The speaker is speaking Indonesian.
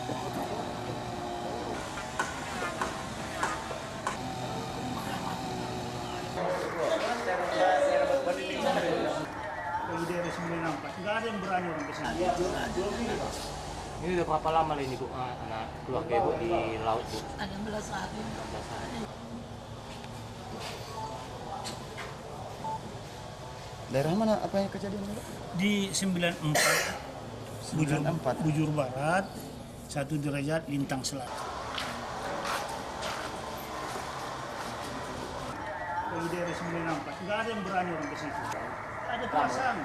Dari daerah 94, nggak ada yang berani orang ke sini. Ini udah berapa lama ini Bu, anak keluarga Ibu di laut Bu? Ada 16 hari. 16 hari. Daerah mana apa yang kejadian Pak? Di 94, 94. Bujur Barat, 1 derajat Lintang Selatan. Dari daerah 94, nggak ada yang berani orang ke situ. Ada perasaan.